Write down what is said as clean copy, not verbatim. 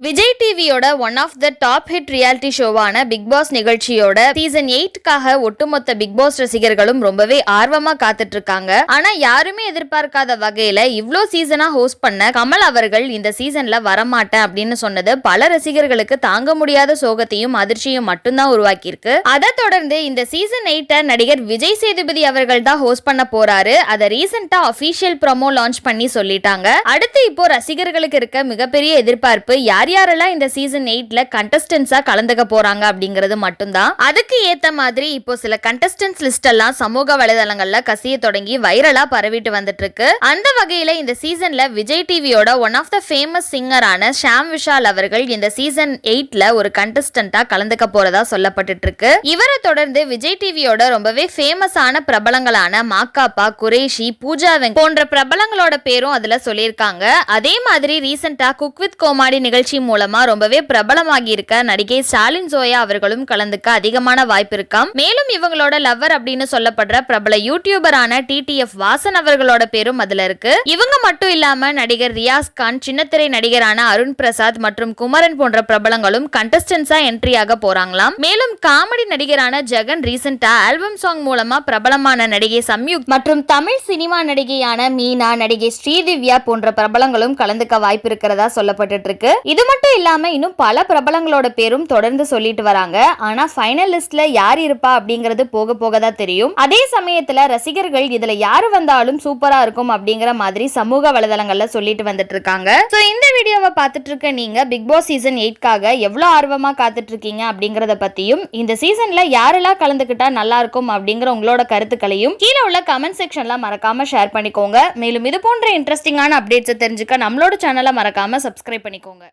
விஜய் டிவியோட one of the top hit reality ஷோவான big boss நிகழ்ச்சியோட சீசன் 8க்காக ஒட்டுமொத்த பிக் பாஸ் ரசிகர்களும் ரொம்பவே ஆர்வமா காத்துட்டு இருக்காங்க. ஆனா யாருமே எதிர்பார்க்காத வகையில இவ்ளோ சீசனா ஹோஸ்ட் பண்ண கமல் அவர்கள் இந்த சீசன்ல வரமாட்டேன் அப்படின்னு சொன்னது பல ரசிகர்களுக்கு தாங்க முடியாத சோகத்தையும் அதிர்ச்சியும் மட்டும்தான் உருவாக்கியிருக்கு. அதை தொடர்ந்து இந்த சீசன் 8 நடிகர் விஜய் சேதுபதி அவர்கள் தான் ஹோஸ்ட் பண்ண போறாரு. அதை ரீசெண்டா அபிஷியல் ப்ரோமோ லான்ச் பண்ணி சொல்லிட்டாங்க. அடுத்து இப்போ ரசிகர்களுக்கு இருக்க மிகப்பெரிய எதிர்பார்ப்பு யாரெல்லாம் இந்த சீசன் 8ல கண்டஸ்டன்ஸா கலந்துக்க போறாங்க அப்படிங்கிறது மட்டும்தான். அதுக்கு ஏத்த மாதிரி இப்போ சில கண்டஸ்டன்ஸ் லிஸ்ட் எல்லாம் சமூக வலைதளங்கள்ல கசிய தொடங்கி வைரலா பரவிட்டு வந்துட்டு இருக்கு. அந்த வகையில இந்த சீசன்ல விஜய் டிவியோட ஒன் ஆஃப் த ஃபேமஸ் சிங்கரான ஷாம் விஷால் அவர்கள் இந்த சீசன் 8ல ஒரு கண்டஸ்டன்டா கலந்துக்க போறதா சொல்லப்பட்டு இருக்கு. இவரை தொடர்ந்து விஜய் டிவியோட ரொம்பவே ஃபேமஸான பிரபலங்களான மாக்காப்பா, குரேஷி, பூஜா போன்ற பிரபலங்களோட பேரும் அதுல சொல்லியிருக்காங்க. அதே மாதிரி ரீசெண்டா குக் வித் கோமாளி நிகழ்ச்சி மூலமா ரொம்பவே பிரபலமாகி இருக்க நடிகை ஸ்டாலின் ஜோயா அவர்களும் கலந்துக்க அதிகமான வாய்ப்பு இருக்காம். மேலும் இவங்களோட லவ்வர் அப்படின்னு சொல்லப்படுற பிரபல யூடியூபரான டிடிஎஃப் வாசன் அவர்களோட பேரும் அதுல இருக்கு. இவங்க மட்டும் இல்லாம நடிகர் ரியாஸ் கான், சின்னத்திரை நடிகரான அருண் பிரசாத் மற்றும் குமரன் போன்ற பிரபலங்களும் கண்டஸ்டன்ஸா என்ட்ரி ஆக போறாங்களாம். மேலும் காமெடி நடிகரான ஜெகன் ரீசெண்டா ஆல்பம் சாங் மூலமா பிரபலமான நடிகை சம்யுக் மற்றும் தமிழ் சினிமா நடிகையான மீனா, நடிகை ஸ்ரீதிவ்யா போன்ற பிரபலங்களும் கலந்துக்க வாய்ப்பு இருக்கிறதா சொல்லப்பட்டு இருக்கு. இது மட்டும் இல்லாம இன்னும் பல பிரபலங்களோட பேரும் தொடர்ந்து சொல்லிட்டு வராங்க. ஆனா ஃபைனல் லிஸ்ட்ல யார் இருப்பா அப்படிங்கிறது போக போக தான் தெரியும். அதே சமயத்துல ரசிகர்கள் இதுல யாரு வந்தாலும் சூப்பரா இருக்கும் அப்படிங்கிற மாதிரி சமூக வலைதளங்கள்ல சொல்லிட்டு வந்துட்டு இருக்காங்க. சோ இந்த வீடியோவை பார்த்துட்டு இருக்க நீங்க பிக் பாஸ் சீசன் 8க்காக எவ்வளவு ஆர்வமா காத்துட்டு இருக்கீங்க அப்படிங்கறத பத்தியும் இந்த சீசன்ல யாரெல்லாம் கலந்துக்கிட்டா நல்லா இருக்கும் அப்படிங்கிற உங்களோட கருத்துக்களையும் கீழே உள்ள கமெண்ட் செக்ஷன்ல மறக்காம ஷேர் பண்ணிக்கோங்க. மேலும் இது போன்ற இன்ட்ரெஸ்டிங்கான அப்டேட்ஸ் தெரிஞ்சுக்க நம்மளோட சேனலை மறக்காம சப்ஸ்கிரைப் பண்ணிக்கோங்க.